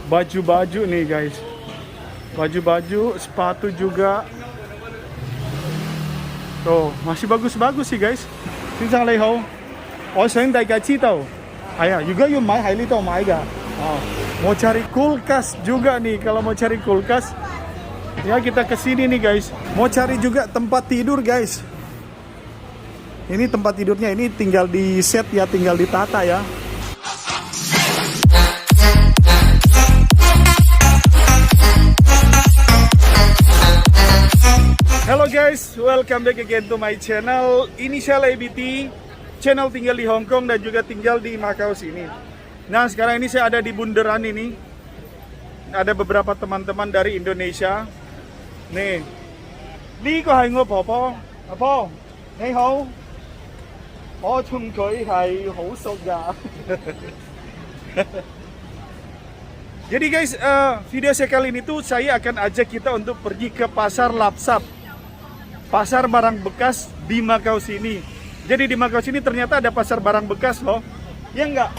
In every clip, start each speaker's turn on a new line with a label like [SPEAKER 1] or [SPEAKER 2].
[SPEAKER 1] baju-baju nih guys. Baju-baju, sepatu juga. Tuh, masih bagus-bagus sih guys. Xin chào你好，我想大家知道，如果要買喺呢度買㗎。Mau cari kulkas juga nih, kalau mau cari kulkas, ya kita kesini nih guys. Mau cari juga tempat tidur guys. Ini tempat tidurnya, ini tinggal di set ya, tinggal ditata ya. Hello guys, welcome back again to my channel Initial ABT, channel tinggal di Hong Kong dan juga tinggal di Macau sini. Nah sekarang ini saya ada di bundaran ini. Ada beberapa teman-teman dari Indonesia. Nih, ini ko hai ngo popo, apo, ni hao,我同佢係好熟㗎。Jadi guys, video saya kali ini tuh saya akan ajak kita untuk pergi ke pasar Lapsap, pasar barang bekas di Macau sini. Jadi di Macau sini ternyata ada pasar barang bekas loh. Ya enggak?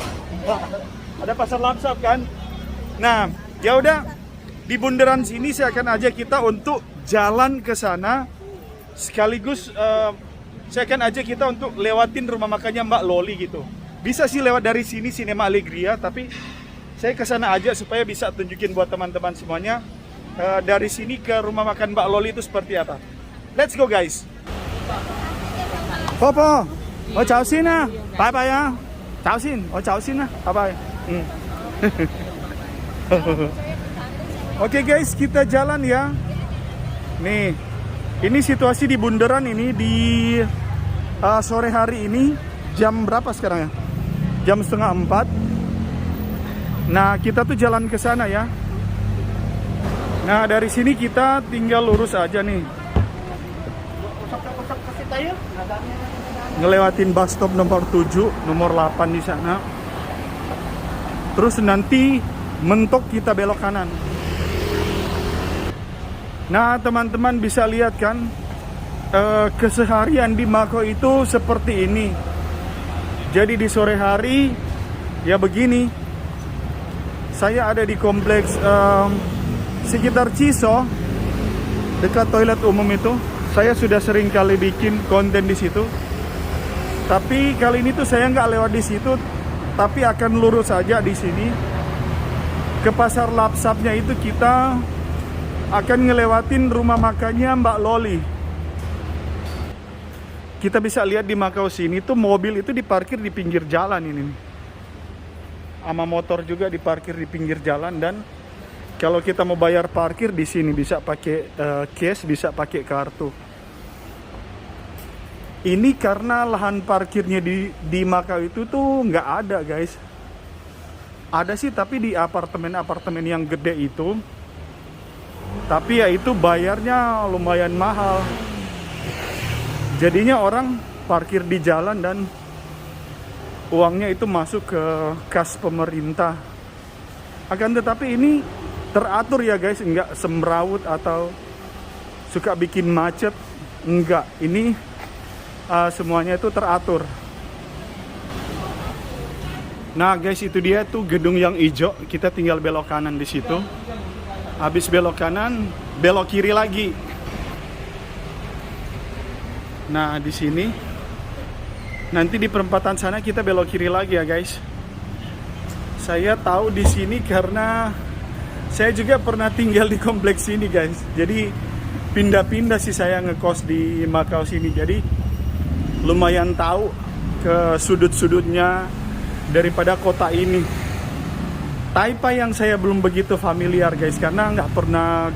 [SPEAKER 1] Ada pasar Lapsap kan? Nah, ya udah di bundaran sini saya akan ajak kita untuk jalan ke sana. Sekaligus saya akan ajak kita untuk lewatin rumah makannya Mbak Loli gitu. Bisa sih lewat dari sini Cinema Alegria, tapi saya ke sana aja supaya bisa tunjukin buat teman-teman semuanya dari sini ke rumah makan Mbak Loli itu seperti apa. Let's go guys. Popo,我走先啦，拜拜啊，走先，我走先啦，拜拜。Oke guys, kita jalan ya. Nih, ini situasi di bundaran ini di sore hari ini. Jam berapa sekarang ya? Jam 3:30. Nah, kita tuh jalan ke sana ya. Nah, dari sini kita tinggal lurus aja nih. Ngelewatin bus stop nomor 7, nomor 8 di sana. Terus nanti mentok kita belok kanan. Nah, teman-teman bisa lihat kan, keseharian di Macau itu seperti ini. Jadi di sore hari ya begini. Saya ada di kompleks sekitar Ciso, dekat toilet umum itu. Saya sudah sering kali bikin konten di situ. Tapi kali ini tuh saya nggak lewat di situ, tapi akan lurus saja di sini. Ke pasar Lapsapnya itu kita akan ngelewatin rumah makannya Mbak Loli. Kita bisa lihat di Macau sini tuh mobil itu diparkir di pinggir jalan ini. Sama motor juga diparkir di pinggir jalan, dan kalau kita mau bayar parkir di sini bisa pakai cash, bisa pakai kartu. Ini karena lahan parkirnya di Macau itu tuh nggak ada guys. Ada sih tapi di apartemen-apartemen yang gede itu. Tapi ya itu bayarnya lumayan mahal. Jadinya orang parkir di jalan dan uangnya itu masuk ke kas pemerintah. Akan tetapi ini teratur ya guys, nggak semrawut atau suka bikin macet. Enggak, ini semuanya itu teratur. Nah guys, itu dia tuh gedung yang hijau. Kita tinggal belok kanan di situ. Habis belok kanan, belok kiri lagi. Nah di sini, nanti di perempatan sana kita belok kiri lagi ya guys. Saya tahu di sini karena saya juga pernah tinggal di kompleks ini guys. Jadi pindah-pindah sih saya ngekos di Macau sini. Jadi lumayan tahu ke sudut-sudutnya daripada kota ini. Taipei yang saya belum begitu familiar guys, karena nggak pernah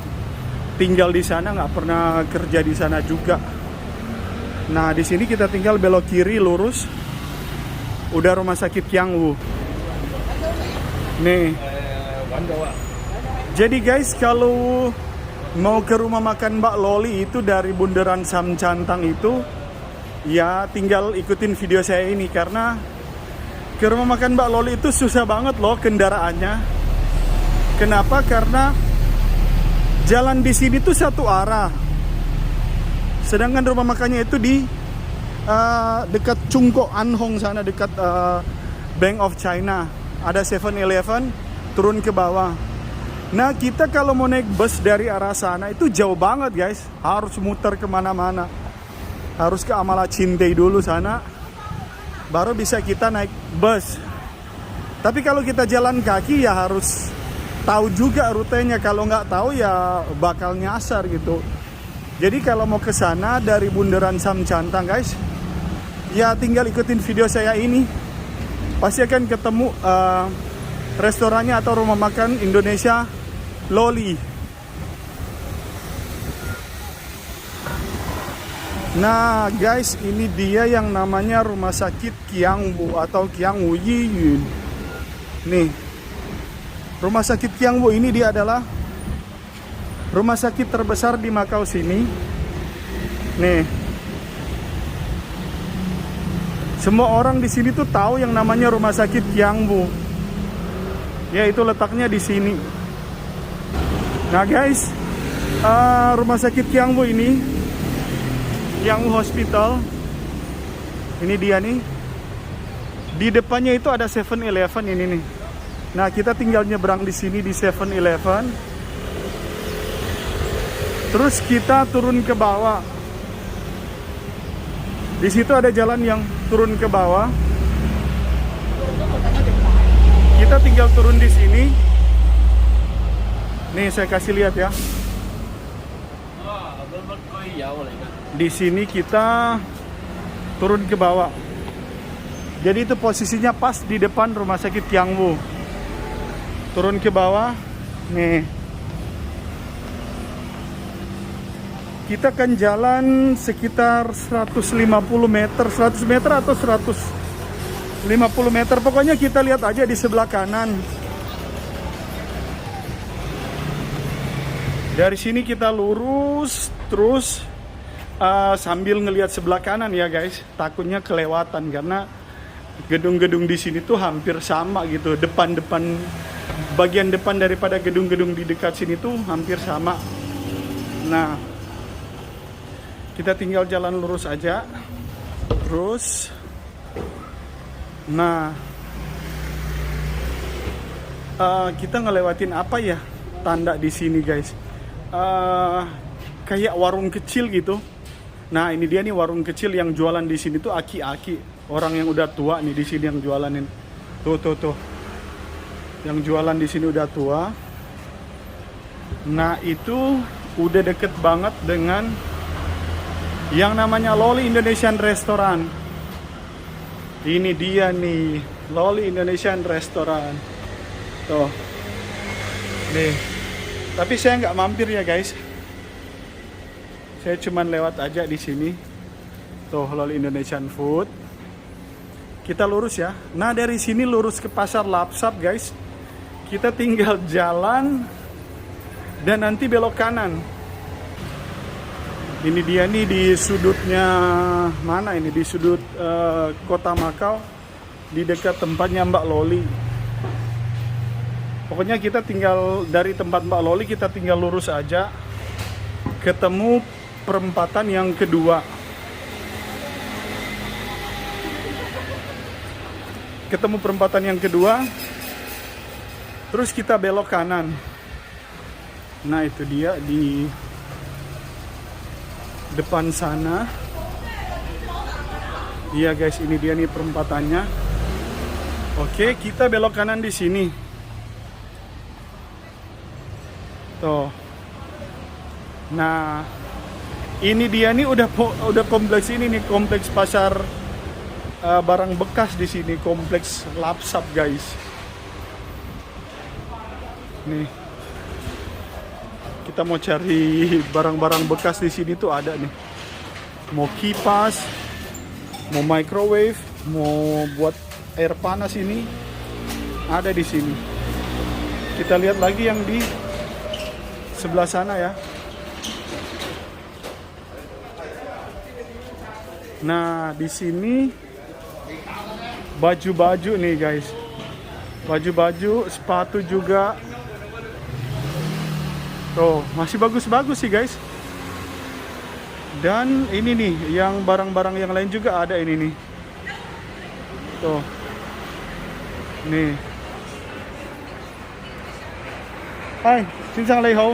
[SPEAKER 1] tinggal di sana, nggak pernah kerja di sana juga. Nah di sini kita tinggal belok kiri lurus, udah rumah sakit Kiangwu. Nih. Jadi guys, kalau mau ke rumah makan Mbak Loli itu dari bundaran Samcantang itu, ya tinggal ikutin video saya ini, karena ke rumah makan Mbak Loli itu susah banget loh kendaraannya. Kenapa? Karena jalan di sini tuh satu arah. Sedangkan rumah makannya itu di dekat Chungko Anhong sana, dekat Bank of China. Ada 7-Eleven, turun ke bawah. Nah, kita kalau mau naik bus dari arah sana itu jauh banget guys. Harus muter kemana-mana. Harus ke Amala Cintai dulu sana, baru bisa kita naik bus. Tapi kalau kita jalan kaki ya harus tahu juga rutenya. Kalau nggak tahu ya bakal nyasar gitu. Jadi kalau mau ke sana dari Bundaran Samcantang guys, ya tinggal ikutin video saya ini. Pasti akan ketemu restorannya atau rumah makan Indonesia Loli. Nah guys, ini dia yang namanya Rumah Sakit Kiangbu atau Kiangwu Yiyun. Nih, Rumah Sakit Kiangwu ini dia adalah rumah sakit terbesar di Makau sini. Nih, semua orang di sini tuh tahu yang namanya Rumah Sakit Kiangbu. Ya, itu letaknya di sini. Nah guys, Rumah Sakit Kiangbu ini, Kiangwu Hospital, ini dia nih. Di depannya itu ada 7-Eleven ini nih. Nah, kita tinggal nyebrang di sini di 7-Eleven. Terus kita turun ke bawah. Di situ ada jalan yang turun ke bawah. Kita tinggal turun di sini. Nih, saya kasih lihat ya. Di sini kita turun ke bawah. Jadi itu posisinya pas di depan Rumah Sakit Kiangwu. Turun ke bawah. Nih. Kita akan jalan sekitar 150 meter, 100 meter atau 150 meter. Pokoknya kita lihat aja di sebelah kanan. Dari sini kita lurus terus sambil ngelihat sebelah kanan ya guys. Takutnya kelewatan karena gedung-gedung di sini tuh hampir sama gitu. Bagian depan daripada gedung-gedung di dekat sini tuh hampir sama. Nah, kita tinggal jalan lurus aja. Terus, nah, kita ngelewatin apa ya tanda di sini guys? Kayak warung kecil gitu. Nah, ini dia nih warung kecil yang jualan di sini tuh aki-aki. Orang yang udah tua nih di sini yang jualanin. Tuh. Yang jualan di sini udah tua. Nah, itu udah deket banget dengan yang namanya Loli Indonesian Restaurant. Ini dia nih, Loli Indonesian Restaurant. Tuh. Nih. Tapi saya nggak mampir ya guys. Saya cuman lewat aja di sini. Tuh, Loli Indonesian Food. Kita lurus ya. Nah, dari sini lurus ke Pasar Lapsap, guys. Kita tinggal jalan dan nanti belok kanan. Ini dia nih di sudutnya mana ini? Di sudut Kota Makau, di dekat tempatnya Mbak Loli. Pokoknya kita tinggal dari tempat Mbak Loli, kita tinggal lurus aja. Ketemu perempatan yang kedua. Ketemu perempatan yang kedua. Terus kita belok kanan. Nah, itu dia di depan sana. Iya guys, ini dia nih perempatannya. Oke, kita belok kanan di sini. Tuh. Nah, ini dia nih udah kompleks ini nih, kompleks pasar barang bekas di sini, kompleks Lapsap guys. Nih, kita mau cari barang-barang bekas di sini tuh ada nih. Mau kipas, mau microwave, mau buat air panas ini ada di sini. Kita lihat lagi yang di sebelah sana ya. Nah, di sini baju-baju nih guys. Baju-baju, sepatu juga. Tuh, masih bagus-bagus sih guys. Dan ini nih, yang barang-barang yang lain juga ada ini nih. Tuh. Nih. Hai, xin chào你好.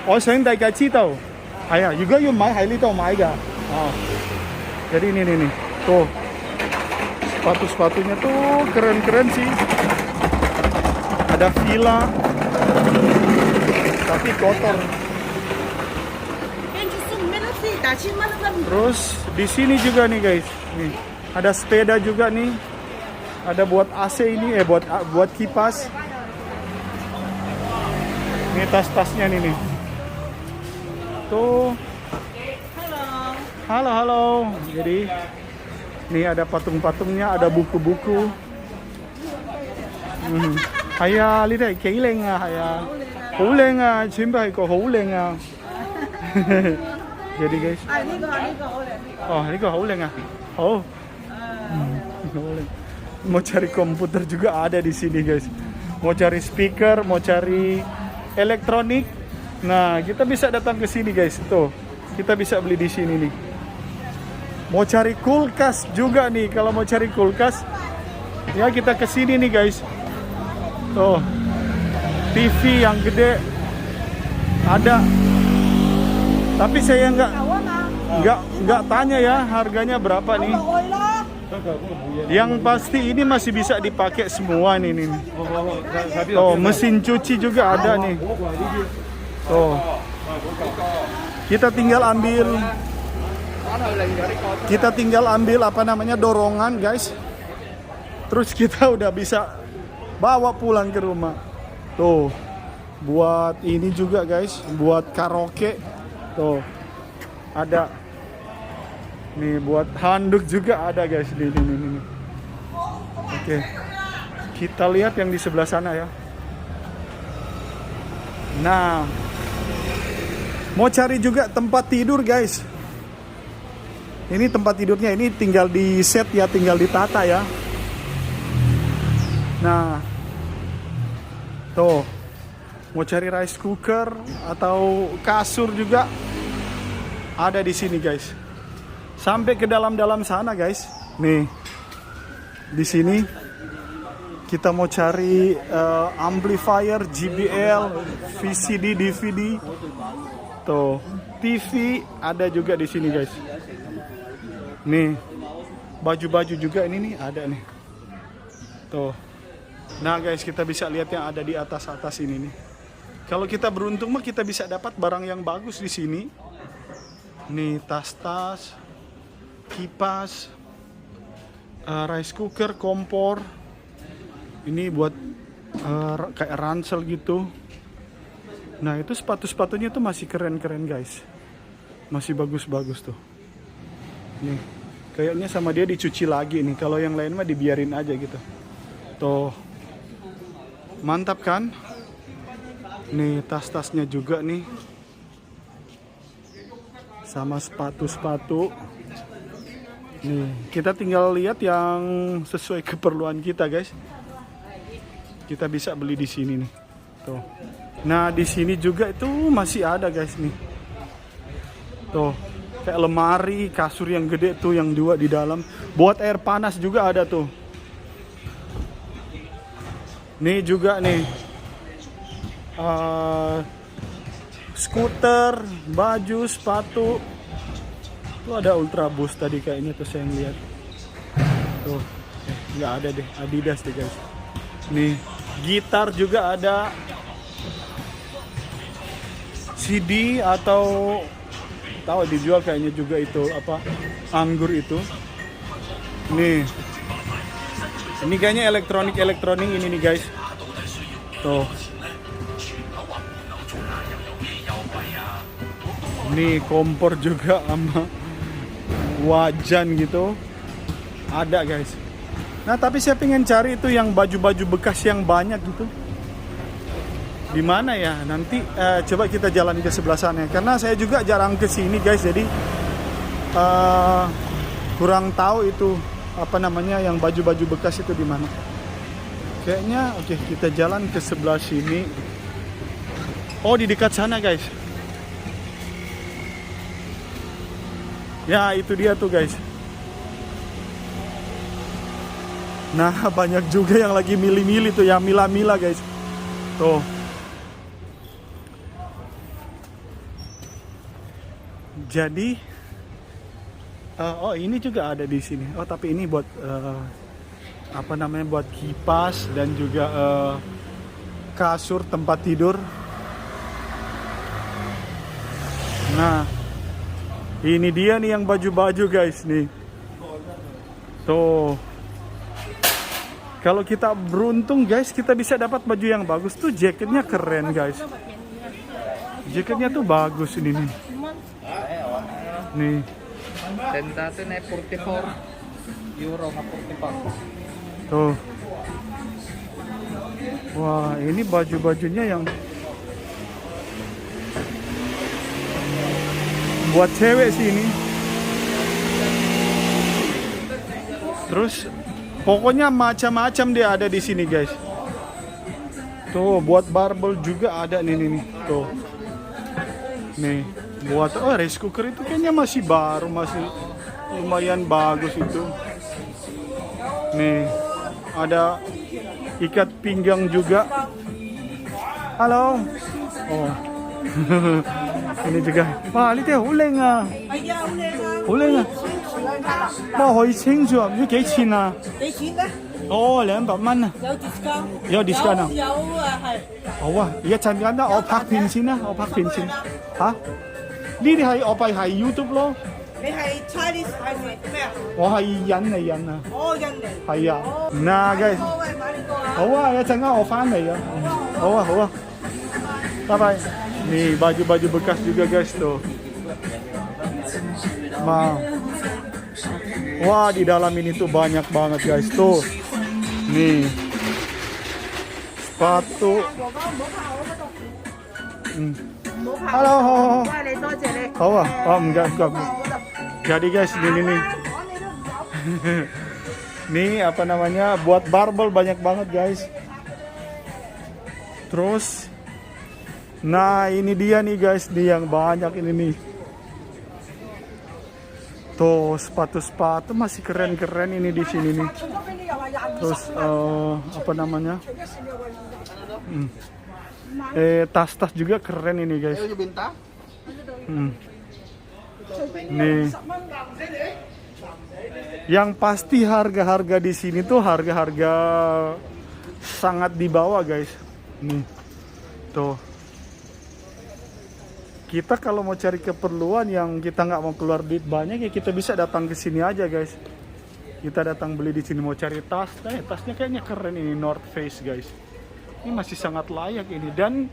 [SPEAKER 1] 我想大家知道，係啊，如果要買喺呢度買㗎. Oh. Jadi ini nih, tuh sepatu-sepatunya tuh keren-keren sih. Ada Fila, tapi kotor. Terus di sini juga nih guys, nih ada sepeda juga nih, ada buat AC ini, buat kipas. Ini tas-tasnya nih. Tuh. Halo. Jadi nih ada patung-patungnya, ada buku-buku. Haya, lihat kỹ lên à, haya. Hủ lên à, chuyến bay có hủ lên à. Jadi guys. Oh, ini kok hủ lên à. Oh. Mau cari komputer juga ada di sini guys. Mau cari speaker, mau cari elektronik. Nah, kita bisa datang ke sini guys. Tuh, kita bisa beli di sini nih. Mau cari kulkas juga nih. Kalau mau cari kulkas, ya kita ke sini nih guys. Tuh, TV yang gede ada. Tapi saya nggak tanya ya harganya berapa nih. Yang pasti ini masih bisa dipakai semua nih. Oh, mesin cuci juga ada nih. Oh, kita tinggal ambil apa namanya dorongan guys. Terus kita udah bisa bawa pulang ke rumah. Tuh, buat ini juga guys, buat karaoke. Tuh, ada. Nih buat handuk juga ada guys di sini. Oke, kita lihat yang di sebelah sana ya. Nah, mau cari juga tempat tidur guys. Ini tempat tidurnya, ini tinggal di set ya, tinggal ditata ya. Nah, tuh, mau cari rice cooker atau kasur juga ada di sini guys. Sampai ke dalam-dalam sana guys. Nih, di sini kita mau cari amplifier, JBL, VCD, DVD. Tuh, TV ada juga di sini guys. Nih, baju-baju juga ini nih ada nih. Tuh. Nah guys, kita bisa lihat yang ada di atas-atas ini nih. Kalau kita beruntung mah kita bisa dapat barang yang bagus di sini. Nih, tas-tas, kipas, rice cooker, kompor. Ini buat kayak ransel gitu. Nah, itu sepatu-sepatunya tuh masih keren-keren guys. Masih bagus-bagus tuh. Nih, kayaknya sama dia dicuci lagi nih. Kalau yang lain mah dibiarin aja gitu. Tuh, mantap kan? Nih, tas-tasnya juga nih. Sama sepatu-sepatu. Nih, kita tinggal lihat yang sesuai keperluan kita guys. Kita bisa beli di sini nih. Tuh. Nah, di sini juga itu masih ada guys nih. Tuh, kayak lemari, kasur yang gede tuh yang dua di dalam. Buat air panas juga ada tuh. Nih juga nih. Skuter, baju, sepatu. Tuh ada Ultra Boost tadi kayaknya tuh saya lihat. Tuh, nggak ada deh, Adidas deh guys. Nih, gitar juga ada. CD atau tahu dijual kayaknya juga itu apa? Anggur itu. Nih. Ini kayaknya elektronik ini nih guys. Tuh. Nih kompor juga sama wajan gitu. Ada guys. Nah, tapi saya pengen cari itu yang baju-baju bekas yang banyak gitu. Di mana ya? Nanti coba kita jalan ke sebelah sana. Karena saya juga jarang ke sini guys. Jadi kurang tahu itu apa namanya yang baju-baju bekas itu di mana. Kayaknya oke, kita jalan ke sebelah sini. Oh, di dekat sana guys. Ya, itu dia tuh guys. Nah, banyak juga yang lagi milih-milih tuh, yang mila-mila guys. Tuh. Jadi oh ini juga ada di sini. Oh tapi ini buat apa namanya, buat kipas dan juga kasur tempat tidur. Nah ini dia nih yang baju-baju guys nih. Tuh. Kalau kita beruntung guys, kita bisa dapat baju yang bagus tuh. Jaketnya keren guys. Jaketnya tuh bagus ini nih. Nih.
[SPEAKER 2] Sensate naik 44 euro 44.
[SPEAKER 1] Tuh. Wah, ini baju-bajunya yang buat cewek sih ini. Terus pokoknya macam-macam dia ada di sini guys. Tuh, buat barbel juga ada nih. Tuh. Nih, buat rice cooker itu kayaknya masih baru, masih lumayan bagus itu. Nih, ada ikat pinggang juga. Halo. Oh. Ini juga. Wah, ini dia uleng ah. Uleng ah. Wah, hoi清楚啊，你幾錢啊？
[SPEAKER 3] 幾錢咧？
[SPEAKER 1] 哦，200蚊啊。
[SPEAKER 3] 有 discount？
[SPEAKER 1] 有 discount 啊？
[SPEAKER 3] 有啊，係。
[SPEAKER 1] 好啊，一陣間啦，我拍片先啦，我拍片先。嚇？呢啲係我係 YouTube 咯。
[SPEAKER 3] 你係 Chinese 係咩啊？
[SPEAKER 1] 我係印尼人啊。
[SPEAKER 3] 哦，印尼。
[SPEAKER 1] 係啊。嗱嘅。
[SPEAKER 3] 喂，買呢個啊。
[SPEAKER 1] 好啊，一陣間我翻嚟啊。好啊，好啊。拜拜。Nih baju-baju bekas juga guys tuh. Wah, di dalam ini tuh banyak banget guys tuh. Nih. Sepatu. Halo. Oh, enggak. Jadi guys, ini nih. Nih apa namanya? Buat barbel banyak banget guys. Terus nah, ini dia nih guys, nih yang banyak ini nih. Tuh, sepatu-sepatu masih keren-keren ini di sini nih. Terus apa namanya? Tas-tas juga keren ini guys. Nih. Yang pasti harga-harga di sini tuh harga-harga sangat di bawah guys. Nih. Tuh. Kita kalau mau cari keperluan yang kita nggak mau keluar duit banyak ya kita bisa datang ke sini aja guys. Kita datang beli di sini. Mau cari tas, tasnya kayaknya keren ini, North Face guys. Ini masih sangat layak ini, dan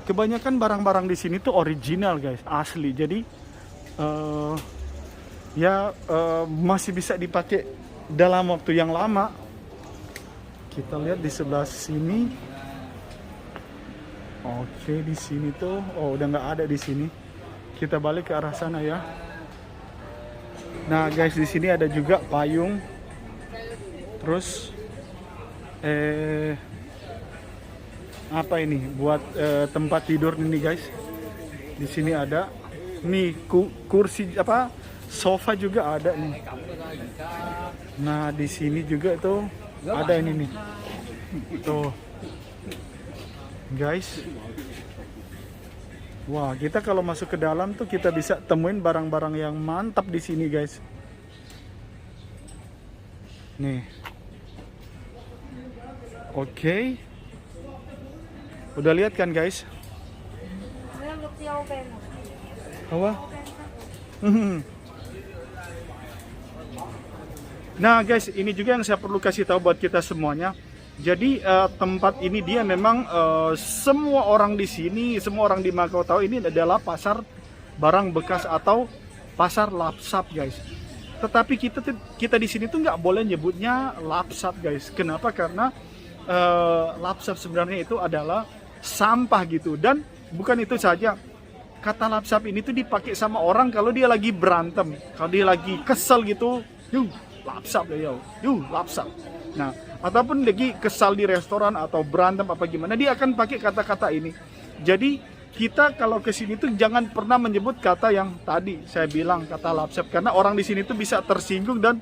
[SPEAKER 1] kebanyakan barang-barang di sini tuh original guys, asli. Jadi masih bisa dipakai dalam waktu yang lama. Kita lihat di sebelah sini. Oke, di sini tuh, udah nggak ada di sini. Kita balik ke arah sana ya. Nah guys, di sini ada juga payung. Terus, apa ini? Buat tempat tidur ini guys. Di sini ada. Nih kursi apa? Sofa juga ada nih. Nah di sini juga tuh ada ini nih. Tuh. Guys, wah, kita kalau masuk ke dalam tuh kita bisa temuin barang-barang yang mantap di sini guys. Nih, oke. Udah lihat kan guys? Apa? Nah guys, ini juga yang saya perlu kasih tahu buat kita semuanya. Jadi tempat ini dia memang semua orang di sini, semua orang di Makau tahu ini adalah pasar barang bekas atau pasar lapsap guys. Tetapi kita di sini tuh nggak boleh nyebutnya lapsap guys. Kenapa? Karena lapsap sebenarnya itu adalah sampah gitu. Dan bukan itu saja, kata lapsap ini tuh dipakai sama orang kalau dia lagi berantem, kalau dia lagi kesel gitu, yuk lapsap ya, yuk lapsap. Nah, ataupun lagi kesal di restoran atau berantem apa gimana, dia akan pakai kata-kata ini. Jadi kita kalau ke sini tuh jangan pernah menyebut kata yang tadi saya bilang, kata lapsap, karena orang di sini tuh bisa tersinggung dan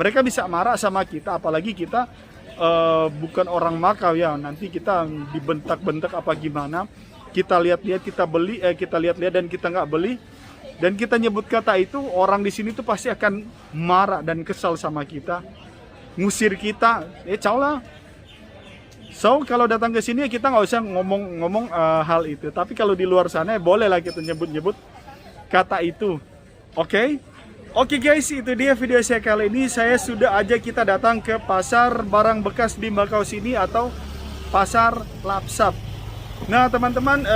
[SPEAKER 1] mereka bisa marah sama kita, apalagi kita bukan orang Makau ya. Nanti kita dibentak-bentak apa gimana. Kita lihat-lihat, kita beli, kita lihat-lihat dan kita nggak beli, dan kita nyebut kata itu, orang di sini tuh pasti akan marah dan kesal sama kita, ngusir kita. Ciao lah. So kalau datang ke sini kita nggak usah ngomong hal itu. Tapi kalau di luar sana boleh lah kita nyebut kata itu. Oke? Oke guys, itu dia video saya kali ini. Saya sudah ajak kita datang ke pasar barang bekas di Macau sini atau pasar Lapsap. Nah teman-teman,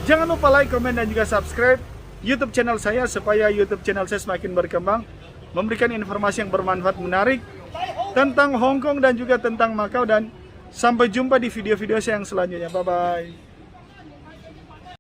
[SPEAKER 1] jangan lupa like, komen, dan juga subscribe YouTube channel saya supaya YouTube channel saya semakin berkembang, memberikan informasi yang bermanfaat, menarik tentang Hong Kong dan juga tentang Macau. Dan sampai jumpa di video-video saya yang selanjutnya. Bye-bye.